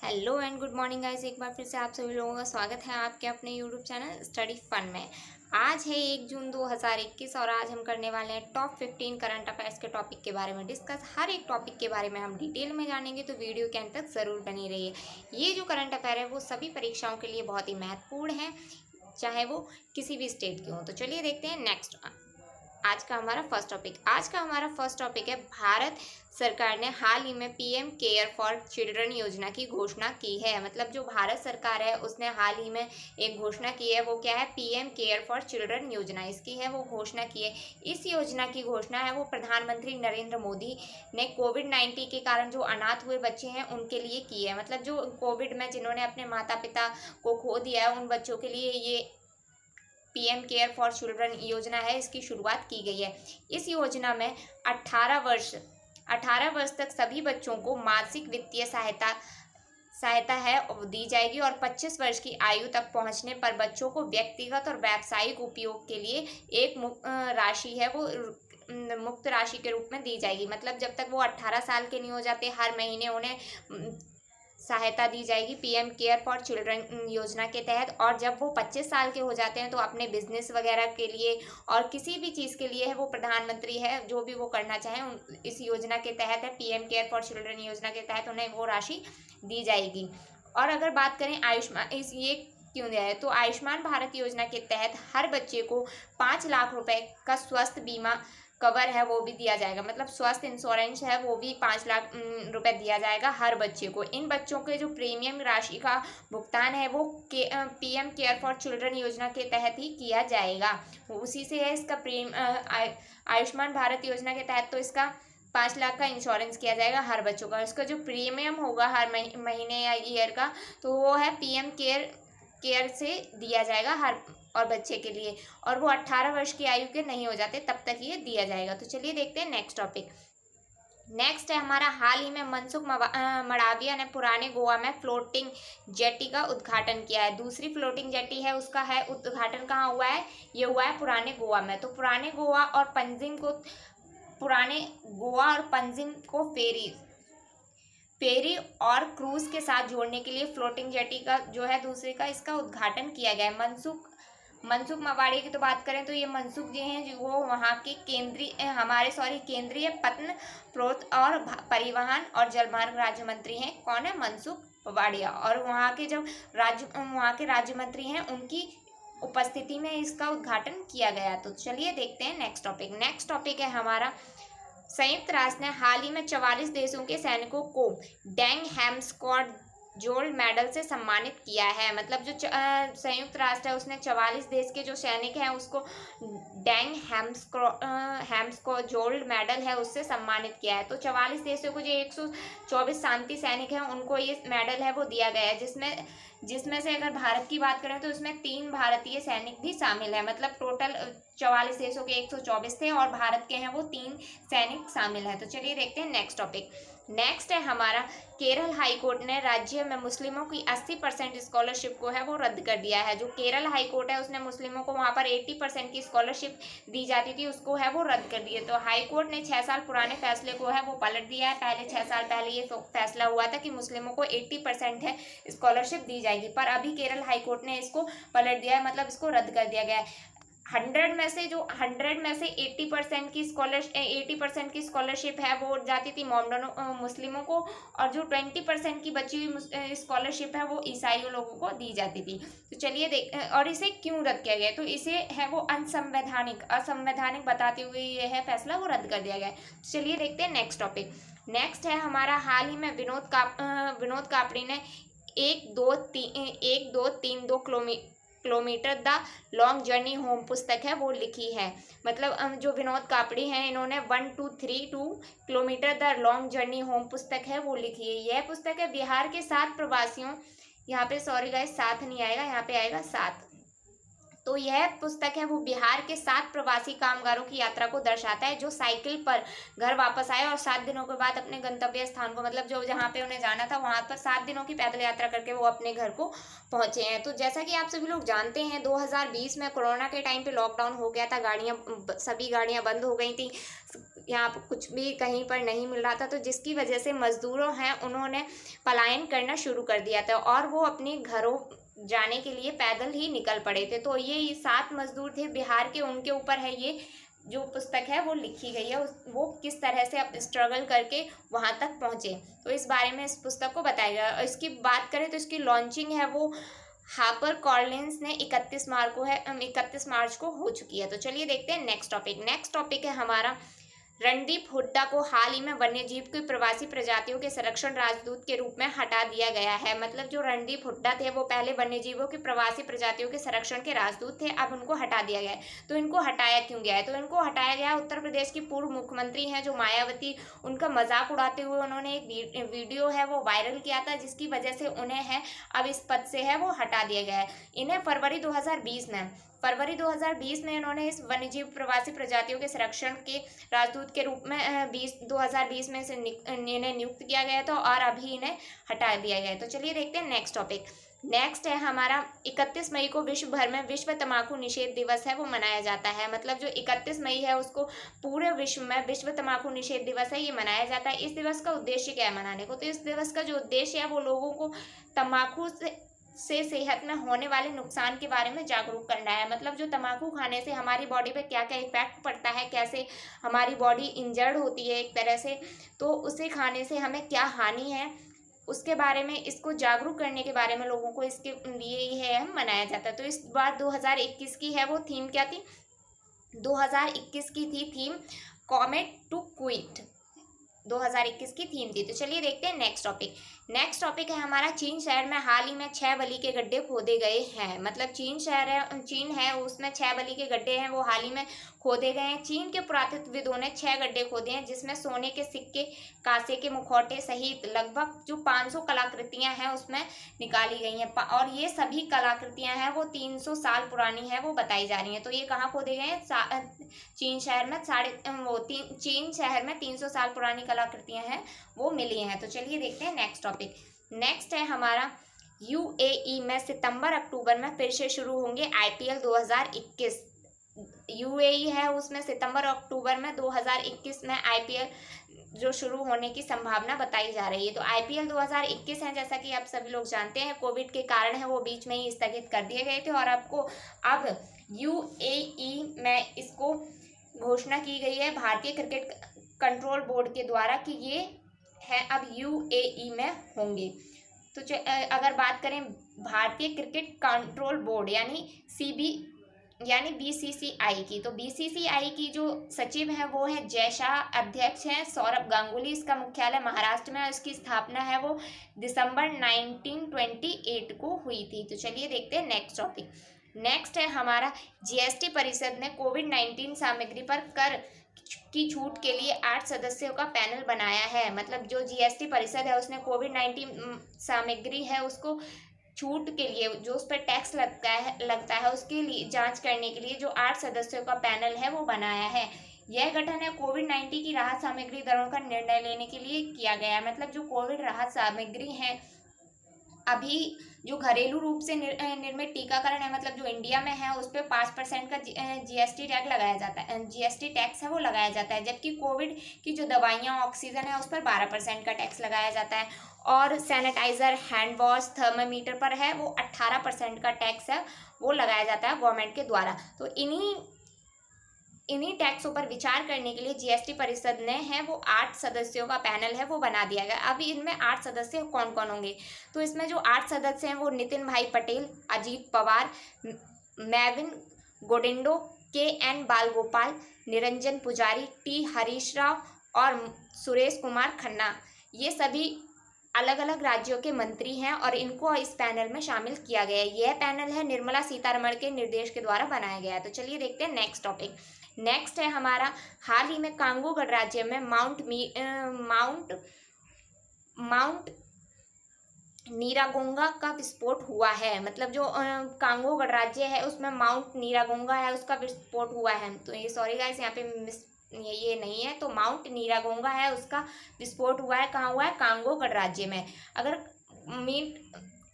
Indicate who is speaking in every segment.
Speaker 1: Hello and good morning guys. एक बार फिर से आप सभी लोगों का स्वागत है आपके अपने यूट्यूब चैनल स्टडी फन में। आज है 1 जून 2021 और आज हम करने वाले हैं टॉप 15 करंट अफेयर्स के टॉपिक के बारे में डिस्कस। हर एक टॉपिक के बारे में हम डिटेल में जानेंगे, तो वीडियो के अंत तक ज़रूर बनी रहिए। ये जो करंट अफेयर है वो सभी परीक्षाओं के लिए बहुत ही महत्वपूर्ण है, चाहे वो किसी भी स्टेट के हो। तो चलिए देखते हैं नेक्स्ट आज का हमारा फर्स्ट टॉपिक है भारत सरकार ने हाल ही में पीएम केयर फॉर चिल्ड्रन योजना की घोषणा की है। मतलब जो भारत सरकार है उसने हाल ही में एक घोषणा की है, वो क्या है, पीएम केयर फॉर चिल्ड्रन योजना इसकी है, वो घोषणा की है। इस योजना की घोषणा है वो प्रधानमंत्री नरेंद्र मोदी ने कोविड-19 के कारण जो अनाथ हुए बच्चे हैं उनके लिए की है। मतलब जो कोविड में जिन्होंने अपने माता पिता को खो दिया है उन बच्चों के लिए ये पीएम केयर फॉर चिल्ड्रन योजना है, इसकी शुरुआत की गई है। इस योजना में 18 वर्ष तक सभी बच्चों को मासिक वित्तीय सहायता है दी जाएगी और 25 वर्ष की आयु तक पहुंचने पर बच्चों को व्यक्तिगत और व्यावसायिक उपयोग के लिए एक राशि है वो मुक्त राशि के रूप में दी जाएगी। मतलब जब तक वो 18 साल के नहीं हो जाते हर महीने उन्हें सहायता दी जाएगी पीएम केयर फॉर चिल्ड्रन योजना के तहत। और जब वो 25 साल के हो जाते हैं तो अपने बिजनेस वगैरह के लिए और किसी भी चीज़ के लिए है वो प्रधानमंत्री है जो भी वो करना चाहें इस योजना के तहत है, पीएम केयर फॉर चिल्ड्रन योजना के तहत उन्हें वो राशि दी जाएगी। और अगर बात करें ये क्यों दिया है, तो आयुष्मान भारत योजना के तहत हर बच्चे को 5 लाख रुपए का स्वास्थ्य बीमा कवर है वो भी दिया जाएगा। मतलब स्वास्थ्य इंश्योरेंस है वो भी 5 लाख रुपए दिया जाएगा हर बच्चे को। इन बच्चों के जो प्रीमियम राशि का भुगतान है वो पीएम केयर फॉर चिल्ड्रन योजना के तहत ही किया जाएगा, उसी से है इसका आयुष्मान भारत योजना के तहत तो इसका 5 लाख का इंश्योरेंस किया जाएगा हर बच्चों का। इसका जो प्रीमियम होगा हर महीने या ईयर का तो वो है पीएम केयर से दिया जाएगा हर और बच्चे के लिए, और वो 18 वर्ष की आयु के नहीं हो जाते तब तक ये दिया जाएगा। तो चलिए देखते हैं नेक्स्ट टॉपिक। नेक्स्ट है हमारा, हाल ही में मनसुख मंडाविया ने पुराने गोवा में फ्लोटिंग जेटी का उद्घाटन किया है। दूसरी फ्लोटिंग जेटी है उसका है उद्घाटन कहाँ हुआ है, ये हुआ है पुराने गोवा में। तो पुराने गोवा और पणजिम को फेरी और क्रूज के साथ जोड़ने के लिए फ्लोटिंग जेटी का जो है दूसरे का इसका उद्घाटन किया गया है। मनसुख मंडाविया की तो बात करें तो ये मनसुख जी हैं जो वो वहाँ के केंद्रीय पत्न प्रोत और परिवहन और जलमार्ग राज्य मंत्री हैं। कौन है, मनसुख मंडाविया। और वहाँ के राज्य मंत्री हैं, उनकी उपस्थिति में इसका उद्घाटन किया गया। तो चलिए देखते हैं नेक्स्ट टॉपिक है हमारा, संयुक्त राष्ट्र ने हाल ही में 44 देशों के सैनिकों को डैंग हैम्स्कॉट गोल्ड मेडल से सम्मानित किया है। मतलब जो संयुक्त राष्ट्र है उसने 44 देश के जो सैनिक हैं उसको डैंग हैम्स्कॉट गोल्ड मेडल है उससे सम्मानित किया है। तो 44 देशों को जो 124 शांति सैनिक हैं उनको ये मेडल है वो दिया गया है, जिसमें से अगर भारत की बात करें तो इसमें 3 भारतीय सैनिक भी शामिल है। मतलब टोटल 44 देशों के 124 थे और भारत के हैं वो 3 सैनिक शामिल है। तो चलिए देखते हैं नेक्स्ट टॉपिक। नेक्स्ट है हमारा, केरल हाई कोर्ट ने राज्य में मुस्लिमों की 80% स्कॉलरशिप को है वो रद्द कर दिया है। जो केरल हाई कोर्ट है उसने मुस्लिमों को वहाँ पर 80% की स्कॉलरशिप दी जाती थी उसको है वो रद्द कर दिया। तो हाई कोर्ट ने 6 साल पुराने फैसले को है वो पलट दिया है। पहले 6 साल पहले ये फैसला हुआ था कि मुस्लिमों को 80% है स्कॉलरशिप दी जाएगी, पर अभी केरल हाई कोर्ट ने इसको पलट दिया है, मतलब इसको रद्द कर दिया गया है। 100 में से 80% की स्कॉलरशिप है वो जाती थी मुस्लिमों को, और जो 20% की बची हुई स्कॉलरशिप है वो ईसाई लोगों को दी जाती थी। तो चलिए और इसे क्यों रद्द किया गया, तो इसे है वो असंवैधानिक बताते हुए ये है फैसला वो रद्द कर दिया गया है। तो चलिए देखते हैं नेक्स्ट टॉपिक। नेक्स्ट है हमारा, हाल ही में विनोद कापड़ी ने 1-2-3-2 kilometre the long journey home पुस्तक है वो लिखी है। मतलब जो विनोद कापड़ी हैं इन्होंने 1-2-3-2 kilometre the long journey home पुस्तक है वो लिखी है। यह पुस्तक है बिहार के 7 प्रवासियों, यहाँ पे सॉरी गाइस 7 नहीं आएगा, यहाँ पे आएगा 7। तो यह पुस्तक है वो बिहार के 7 प्रवासी कामगारों की यात्रा को दर्शाता है जो साइकिल पर घर वापस आए और 7 दिनों के बाद अपने गंतव्य स्थान को, मतलब जो जहाँ पे उन्हें जाना था वहाँ पर 7 दिनों की पैदल यात्रा करके वो अपने घर को पहुँचे हैं। तो जैसा कि आप सभी लोग जानते हैं 2020 में कोरोना के टाइम पे लॉकडाउन हो गया था, सभी गाड़ियाँ बंद हो गई थी, यहाँ पर कुछ भी कहीं पर नहीं मिल रहा था, तो जिसकी वजह से मजदूरों हैं उन्होंने पलायन करना शुरू कर दिया था और वो अपने घरों जाने के लिए पैदल ही निकल पड़े थे। तो ये 7 मजदूर थे बिहार के, उनके ऊपर है ये जो पुस्तक है वो लिखी गई है, वो किस तरह से अब स्ट्रगल करके वहाँ तक पहुँचे, तो इस बारे में इस पुस्तक को बताया गया। और इसकी बात करें तो इसकी लॉन्चिंग है वो हापर कॉलिंस ने 31 मार्च को हो चुकी है। तो चलिए देखते हैं नेक्स्ट टॉपिक है हमारा रणदीप हुड्डा को हाल ही में वन्यजीव की प्रवासी प्रजातियों के संरक्षण राजदूत के रूप में हटा दिया गया है। मतलब जो रणदीप हुड्डा थे वो पहले वन्यजीवों की प्रवासी प्रजातियों के संरक्षण के राजदूत थे, अब उनको हटा दिया गया है। तो इनको हटाया क्यों गया है? तो इनको हटाया गया, उत्तर प्रदेश की पूर्व मुख्यमंत्री हैं जो मायावती, उनका मजाक उड़ाते हुए उन्होंने एक वीडियो है वो वायरल किया था, जिसकी वजह से उन्हें है अब इस पद से है वो हटा दिया गया है। इन्हें फरवरी 2020 में इन्होंने इस वन्यजीव प्रवासी प्रजातियों के संरक्षण के राजदूत के रूप में 2020 में से इन्हें नियुक्त किया गया था और अभी इन्हें हटा दिया गया है। तो चलिए देखते हैं नेक्स्ट है हमारा 31 मई को विश्व भर में विश्व तंबाकू निषेध दिवस है वो मनाया जाता है। मतलब जो 31 मई है उसको पूरे विश्व में विश्व तंबाकू निषेध दिवस है ये मनाया जाता है। इस दिवस का उद्देश्य क्या है मनाने को? तो इस दिवस का जो उद्देश्य है वो लोगों को तंबाकू से सेहत में होने वाले नुकसान के बारे में जागरूक करना है। मतलब जो तंबाकू खाने से हमारी बॉडी पे क्या क्या इफेक्ट पड़ता है, कैसे हमारी बॉडी इंजर्ड होती है एक तरह से, तो उसे खाने से हमें क्या हानि है उसके बारे में, इसको जागरूक करने के बारे में लोगों को इसके लिए ही है मनाया जाता है। तो इस बार 2021 की है वो थीम क्या थी? 2021 की थी थीम कॉमेट टू क्विट, 2021 की थीम थी। तो चलिए देखते हैं नेक्स्ट टॉपिक है हमारा चीन शहर में हाल ही में 6 बलि के गड्ढे खोदे गए हैं। मतलब चीन है उसमें 6 बलि के गड्ढे हैं वो हाल ही में खोदे गए हैं। चीन के पुरातत्वविदों ने 6 गड्ढे खोदे हैं जिसमें सोने के सिक्के, कांसे के मुखौटे सहित लगभग जो 500 कलाकृतियां हैं उसमें निकाली गई हैं। और ये सभी कलाकृतियां हैं वो 300 साल पुरानी है वो बताई जा रही हैं। तो ये कहाँ खोदे गए हैं? चीन शहर चीन शहर में 300 साल पुरानी कलाकृतियां हैं वो मिली हैं। तो चलिए देखते हैं नेक्स्ट है हमारा यूएई में सितंबर अक्टूबर में फिर से शुरू होंगे आईपीएल 2021। यूएई है उसमें सितंबर अक्टूबर में 2021 में आईपीएल जो शुरू होने की संभावना बताई जा रही है। तो आईपीएल 2021 है, जैसा कि आप सभी लोग जानते हैं कोविड के कारण है वो बीच में ही स्थगित कर दिए गए थे और अब यूएई में इसको घोषणा की गई है भारतीय क्रिकेट कंट्रोल बोर्ड के द्वारा कि ये है अब यूएई में होंगे। तो अगर बात करें भारतीय क्रिकेट कंट्रोल बोर्ड यानी बीसीसीआई की, तो बीसीसीआई की जो सचिव है वो है जयशाह, अध्यक्ष हैं सौरभ गांगुली। इसका मुख्यालय महाराष्ट्र में है, इसकी स्थापना है वो दिसंबर 1928 को हुई थी। तो चलिए देखते हैं नेक्स्ट है हमारा जीएसटी परिषद ने कोविड-19 सामग्री पर कर की छूट के लिए 8 सदस्यों का पैनल बनाया है। मतलब जो जीएसटी परिषद है उसने कोविड-19 सामग्री है उसको छूट के लिए जो उस पर टैक्स लगता है उसके लिए जांच करने के लिए जो 8 सदस्यों का पैनल है वो बनाया है। यह गठन है कोविड-19 की राहत सामग्री दरों का निर्णय लेने के लिए किया गया है। मतलब जो कोविड राहत सामग्री है अभी जो घरेलू रूप से निर्मित टीकाकरण है, मतलब जो इंडिया में है उस पर 5% का जीएसटी टैक्स लगाया जाता है, जीएसटी टैक्स है वो लगाया जाता है। जबकि कोविड की जो दवाइयाँ ऑक्सीजन है उस पर 12% का टैक्स लगाया जाता है और सैनिटाइजर, हैंड वॉश, थर्मामीटर पर है वो 18% का टैक्स है वो लगाया जाता है गवर्नमेंट के द्वारा। तो इन्हीं टैक्सों पर विचार करने के लिए जीएसटी परिषद ने है वो 8 सदस्यों का पैनल है वो बना दिया गया। अभी इनमें 8 सदस्य कौन कौन होंगे? तो इसमें जो 8 सदस्य हैं वो नितिन भाई पटेल, अजीत पवार, मैविन गोडिंडो, KN बालगोपाल, निरंजन पुजारी, टी हरीश राव और सुरेश कुमार खन्ना, ये सभी अलग अलग राज्यों के मंत्री हैं और इनको इस पैनल में शामिल किया गया है। यह पैनल है निर्मला सीतारमण के निर्देश के द्वारा बनाया गया है। तो चलिए देखते हैं नेक्स्ट है हमारा हाल ही में कांगो गणराज्य में माउंट नीरागोंगा का विस्फोट हुआ है। मतलब जो कांगो गणराज्य है उसमें माउंट नीरागोंगा है उसका विस्फोट हुआ है। तो ये सॉरी गाइस यहाँ पे ये नहीं है, तो माउंट नीरागोंगा है उसका विस्फोट हुआ है। कहाँ हुआ है? कांगो गणराज्य में। अगर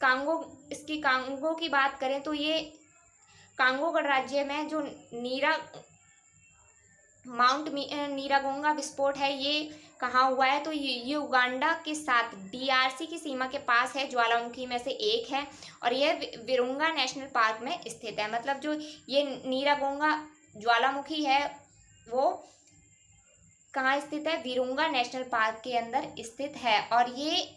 Speaker 1: कांगो की बात करें तो ये कांगो गणराज्य में जो माउंट नीरागोंगा विस्फोट है ये कहाँ हुआ है, तो ये उगांडा के साथ DRC की सीमा के पास है, ज्वालामुखी में से एक है, और यह विरुंगा नेशनल पार्क में स्थित है। मतलब जो ये नीरागोंगा ज्वालामुखी है वो कहाँ स्थित है, विरुंगा नेशनल पार्क के अंदर स्थित है। और ये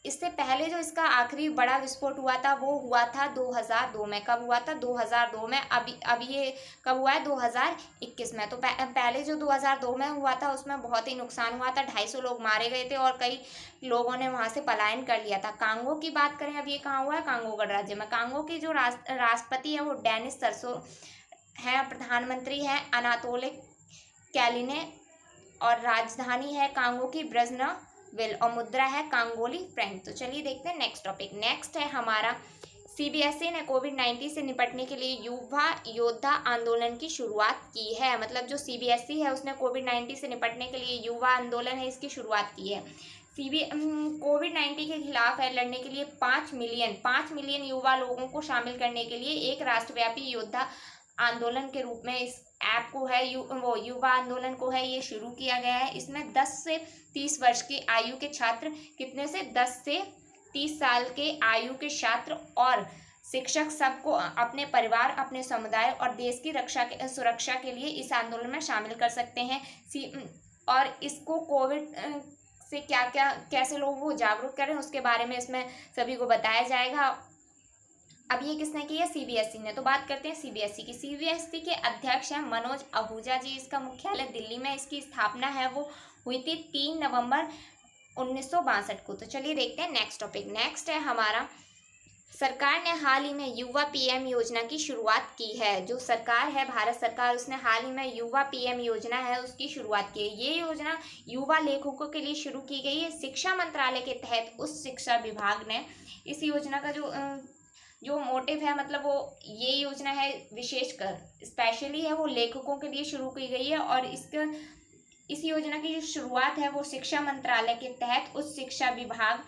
Speaker 1: इससे पहले जो इसका आखिरी बड़ा विस्फोट हुआ था वो हुआ था 2002 में। कब हुआ था, 2002 में। अभी ये कब हुआ है, 2021 में। तो पहले जो 2002 में हुआ था उसमें बहुत ही नुकसान हुआ था, 250 लोग मारे गए थे और कई लोगों ने वहां से पलायन कर लिया था। कांगो की बात करें, अब ये कहाँ हुआ है, कांगो गणराज्य में। कांगो की जो राष्ट्रपति है वो डेनिस सरसो है, प्रधानमंत्री है अनातोले कैलिने, और राजधानी है कांगो की ब्रजनविल, और मुद्रा है कांगोली फ्रैंक। तो चलिए देखते हैं नेक्स्ट टॉपिक। नेक्स्ट है हमारा, CBSE ने कोविड-19 से निपटने के लिए युवा योद्धा आंदोलन की शुरुआत की है। मतलब जो CBSE है उसने कोविड-19 से निपटने के लिए युवा आंदोलन है इसकी शुरुआत की है। कोविड-19 के खिलाफ है लड़ने के लिए 5 मिलियन युवा लोगों को शामिल करने के लिए एक राष्ट्रव्यापी योद्धा आंदोलन के रूप में इस ऐप को है युवा आंदोलन को है ये शुरू किया गया है। इसमें 10 से 30 वर्ष की आयु के छात्र, कितने से 10 से 30 साल के आयु के छात्र और शिक्षक सबको अपने परिवार, अपने समुदाय और देश की सुरक्षा के लिए इस आंदोलन में शामिल कर सकते हैं। और इसको कोविड से क्या क्या कैसे लोगों को जागरूक करें उसके बारे में इसमें सभी को बताया जाएगा। अब ये किसने की है, CBSE ने। तो बात करते हैं CBSE की। CBSE के अध्यक्ष हैं मनोज आहूजा जी। इसका मुख्यालय दिल्ली में, इसकी स्थापना है वो हुई थी 3 नवंबर 1962 को। तो चलिए देखते हैं नेक्स्ट टॉपिक। नेक्स्ट है हमारा, सरकार ने हाल ही में युवा PM योजना की शुरुआत की है। जो सरकार है भारत सरकार, उसने हाल ही में युवा PM योजना है उसकी शुरुआत की है। ये योजना युवा लेखकों के लिए शुरू की गई है। शिक्षा मंत्रालय के तहत उच्च शिक्षा विभाग ने इस योजना का जो मोटिव है, मतलब वो ये योजना है विशेषकर स्पेशली है वो लेखकों के लिए शुरू की गई है। और इस योजना की जो शुरुआत है वो शिक्षा मंत्रालय के तहत उच्च शिक्षा विभाग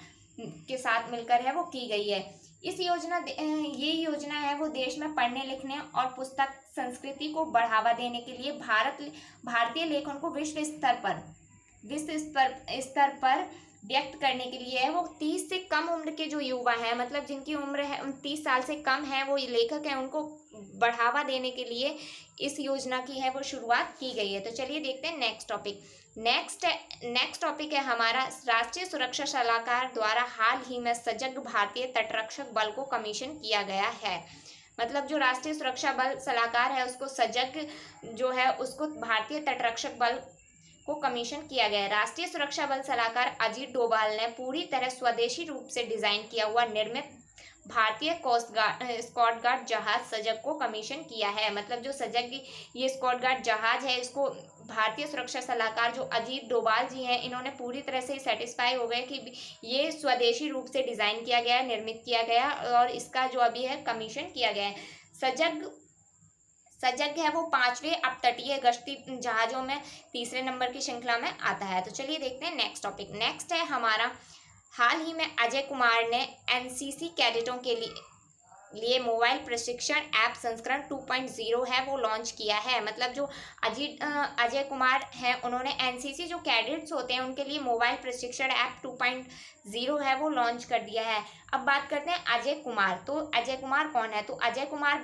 Speaker 1: के साथ मिलकर है वो की गई है। ये योजना है वो देश में पढ़ने लिखने और पुस्तक संस्कृति को बढ़ावा देने के लिए भारतीय लेखन को विश्व स्तर पर व्यक्त करने के लिए है। वो 30 से कम उम्र के जो युवा हैं, मतलब जिनकी उम्र है 30 साल से कम है, वो लेखक हैं, उनको बढ़ावा देने के लिए इस योजना की है वो शुरुआत की गई है। तो चलिए देखते हैं नेक्स्ट टॉपिक। नेक्स्ट टॉपिक है हमारा, राष्ट्रीय सुरक्षा सलाहकार द्वारा हाल ही में सजग भारतीय तटरक्षक बल को कमीशन किया गया है। मतलब जो राष्ट्रीय सुरक्षा बल सलाहकार है उसको सजग जो है उसको भारतीय तटरक्षक बल को कमीशन किया गया है। राष्ट्रीय सुरक्षा बल सलाहकार अजीत डोभाल ने पूरी तरह स्वदेशी रूप से डिजाइन किया हुआ निर्मित भारतीय स्कॉट गार्ड जहाज सजग को कमीशन किया है। मतलब जो सजग ये स्कॉट गार्ड जहाज है इसको भारतीय सुरक्षा सलाहकार जो अजीत डोभाल जी हैं इन्होंने पूरी तरह से सेटिस्फाई हो गए कि ये स्वदेशी रूप से डिजाइन किया गया, निर्मित किया गया और इसका जो अभी है कमीशन किया गया है। सजग है वो 5वें अपतटीय गश्ती जहाजों में 3 नंबर की श्रृंखला में आता है। तो चलिए देखते हैं नेक्स्ट टॉपिक। नेक्स्ट है हमारा, हाल ही में अजय कुमार ने NCC कैडेटों के लिए मोबाइल प्रशिक्षण ऐप संस्करण 2.0 है वो लॉन्च किया है। मतलब जो अजय कुमार हैं उन्होंने NCC जो कैडेट्स होते हैं उनके लिए मोबाइल प्रशिक्षण ऐप 2.0 है वो लॉन्च कर दिया है। अब बात करते हैं अजय कुमार। तो अजय कुमार कौन है, तो अजय कुमार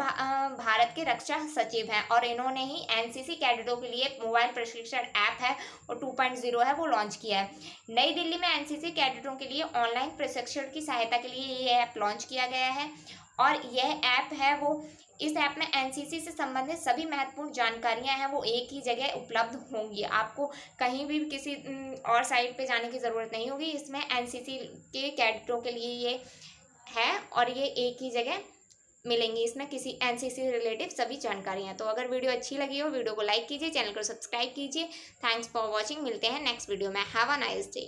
Speaker 1: भारत के रक्षा सचिव हैं और इन्होंने ही NCC कैडेटों के लिए मोबाइल प्रशिक्षण ऐप है और 2.0 है वो लॉन्च किया है। नई दिल्ली में NCC कैडेटों के लिए ऑनलाइन प्रशिक्षण की सहायता के लिए ये ऐप लॉन्च किया गया है। और यह ऐप है वो, इस ऐप में NCC से संबंधित सभी महत्वपूर्ण जानकारियां हैं वो एक ही जगह उपलब्ध होंगी। आपको कहीं भी किसी और साइट पे जाने की ज़रूरत नहीं होगी। इसमें NCC के कैडेटों के लिए ये है और ये एक ही जगह मिलेंगी। इसमें किसी NCC रिलेटिव सभी जानकारियाँ। तो अगर वीडियो अच्छी लगी हो वीडियो को लाइक कीजिए, चैनल को सब्सक्राइब कीजिए। Thanks for watching. मिलते हैं नेक्स्ट वीडियो में। Have a nice day.